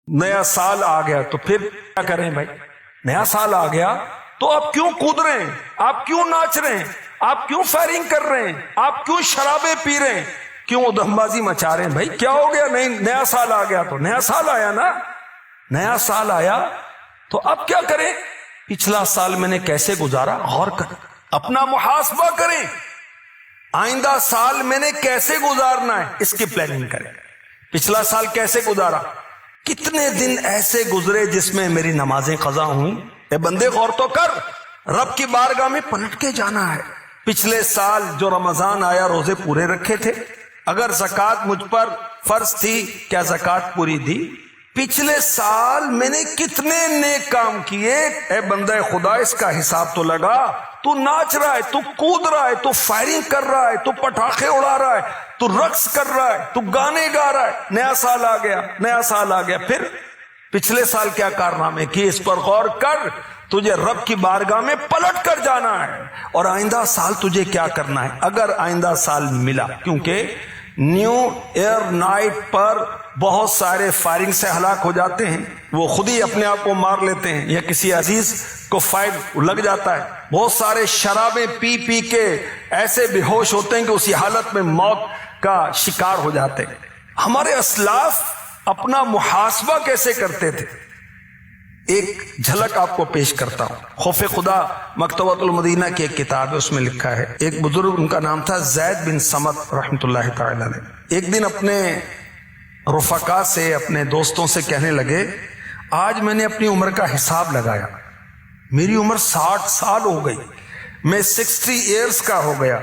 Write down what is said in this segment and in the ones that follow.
نیا سال آ گیا تو پھر کیا کریں بھائی؟ نیا سال آ گیا تو آپ کیوں کود رہے ہیں؟ آپ کیوں ناچ رہے ہیں؟ آپ کیوں فائرنگ کر رہے ہیں؟ آپ کیوں شرابیں پی رہے ہیں؟ کیوں ادھم بازی مچا رہے ہیں؟ بھائی کیا ہو گیا؟ نہیں، نیا سال آ گیا تو نیا سال آیا نا، نیا سال آیا تو اب کیا کریں؟ پچھلا سال میں نے کیسے گزارا غور کریں، اپنا محاسبہ کریں، آئندہ سال میں نے کیسے گزارنا ہے اس کی پلاننگ کریں۔ پچھلا سال کیسے گزارا؟ کتنے دن ایسے گزرے جس میں میری نمازیں قضا ہوئیں؟ اے بندے غور تو کر، رب کی بارگاہ میں پلٹ کے جانا ہے۔ پچھلے سال جو رمضان آیا روزے پورے رکھے تھے؟ اگر زکوٰۃ مجھ پر فرض تھی کیا زکوٰۃ پوری دی؟ پچھلے سال میں نے کتنے نیک کام کیے؟ اے بندہ خدا اس کا حساب تو لگا۔ تو ناچ رہا ہے، تو کود رہا ہے، تو فائرنگ کر رہا ہے، تو پٹاخے اڑا رہا ہے، تو رقص کر رہا ہے، تو گانے گا رہا ہے، نیا سال آ گیا، نیا سال آ گیا۔ پھر پچھلے سال کیا کارنامے کیے اس پر غور کر۔ تجھے رب کی بارگاہ میں پلٹ کر جانا ہے اور آئندہ سال تجھے کیا کرنا ہے اگر آئندہ سال ملا، کیونکہ نیو ایئر نائٹ پر بہت سارے فائرنگ سے ہلاک ہو جاتے ہیں، وہ خود ہی اپنے آپ کو مار لیتے ہیں یا کسی عزیز کو فائر لگ جاتا ہے۔ بہت سارے شرابیں پی پی کے ایسے بے ہوش ہوتے ہیں کہ اسی حالت میں موت کا شکار ہو جاتے ہیں۔ ہمارے اسلاف اپنا محاسبہ کیسے کرتے تھے؟ ایک جھلک آپ کو پیش کرتا ہوں۔ خوف خدا مکتبۃ المدینہ کی ایک کتاب ہے، اس میں لکھا ہے، ایک بزرگ، ان کا نام تھا زید بن سمت رحمۃ اللہ تعالی علیہ، ایک دن اپنے رفقا سے، اپنے دوستوں سے کہنے لگے، آج میں نے اپنی عمر کا حساب لگایا، میری عمر 60 سال ہو گئی، میں 60 ایئرز کا ہو گیا،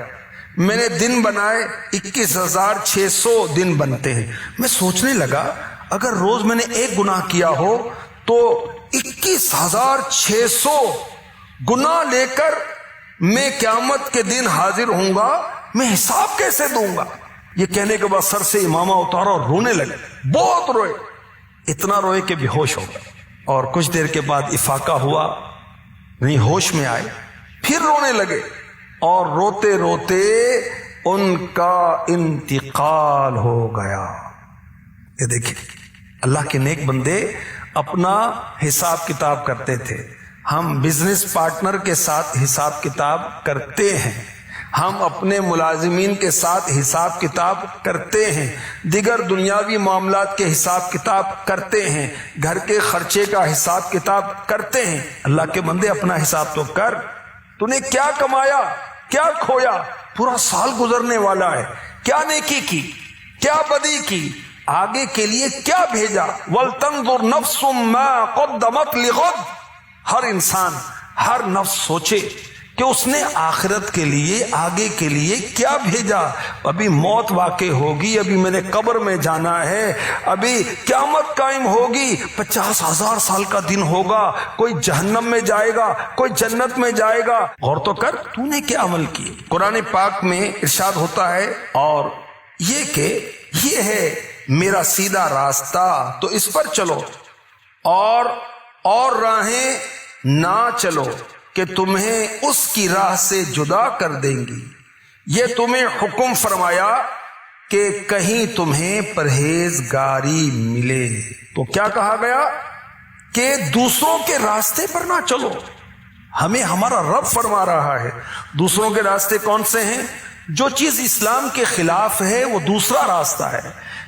میں نے دن بنائے 21,600 دن بنتے ہیں۔ میں سوچنے لگا اگر روز میں نے ایک گناہ کیا ہو تو 21,600 گناہ لے کر میں قیامت کے دن حاضر ہوں گا، میں حساب کیسے دوں گا؟ یہ کہنے کے بعد سر سے امامہ اتارا اور رونے لگے، بہت روئے، اتنا روئے کہ بے ہوش ہو گئے، اور کچھ دیر کے بعد افاقہ ہوا، نہیں ہوش میں آئے، پھر رونے لگے، اور روتے روتے ان کا انتقال ہو گیا۔ یہ دیکھیں اللہ کے نیک بندے اپنا حساب کتاب کرتے تھے۔ ہم بزنس پارٹنر کے ساتھ حساب کتاب کرتے ہیں، ہم اپنے ملازمین کے ساتھ حساب کتاب کرتے ہیں، دیگر دنیاوی معاملات کے حساب کتاب کرتے ہیں، گھر کے خرچے کا حساب کتاب کرتے ہیں۔ اللہ کے بندے اپنا حساب تو کر، تو نے کیا کمایا، کیا کھویا، پورا سال گزرنے والا ہے، کیا نیکی کی، کیا بدی کی، آگے کے لیے کیا بھیجا۔ وَلْتَنْظُرْ نَفْسٌ مَا قَدَّمَتْ لِغَدٍ، ہر انسان، ہر نفس سوچے کہ اس نے آخرت کے لیے، آگے کے لیے کیا بھیجا۔ ابھی موت واقع ہوگی، ابھی میں نے قبر میں جانا ہے، ابھی قیامت قائم ہوگی، 50,000 سال کا دن ہوگا، کوئی جہنم میں جائے گا، کوئی جنت میں جائے گا۔ غور تو کر تو نے کیا عمل کیے۔ قرآن پاک میں ارشاد ہوتا ہے، اور یہ کہ یہ ہے میرا سیدھا راستہ تو اس پر چلو، اور راہیں نہ چلو کہ تمہیں اس کی راہ سے جدا کر دیں گی۔ یہ تمہیں حکم فرمایا کہ کہیں تمہیں پرہیزگاری ملے۔ تو کیا کہا گیا کہ دوسروں کے راستے پر نہ چلو۔ ہمیں ہمارا رب فرما رہا ہے دوسروں کے راستے کون سے ہیں؟ جو چیز اسلام کے خلاف ہے وہ دوسرا راستہ ہے،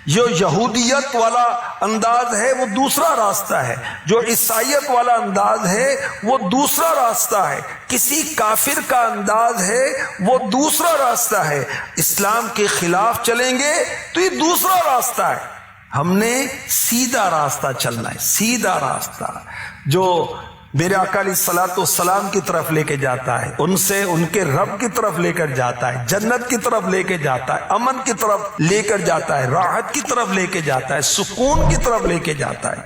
جو یہودیت والا انداز ہے وہ دوسرا راستہ ہے، جو عیسائیت والا انداز ہے وہ دوسرا راستہ ہے، کسی کافر کا انداز ہے وہ دوسرا راستہ ہے۔ اسلام کے خلاف چلیں گے تو یہ دوسرا راستہ ہے۔ ہم نے سیدھا راستہ چلنا ہے، سیدھا راستہ جو میرے آقا علیہ الصلوۃ والسلام کی طرف لے کے جاتا ہے، ان سے ان کے رب کی طرف لے کر جاتا ہے، جنت کی طرف لے کے جاتا ہے، امن کی طرف لے کر جاتا ہے، راحت کی طرف لے کے جاتا ہے، سکون کی طرف لے کے جاتا ہے۔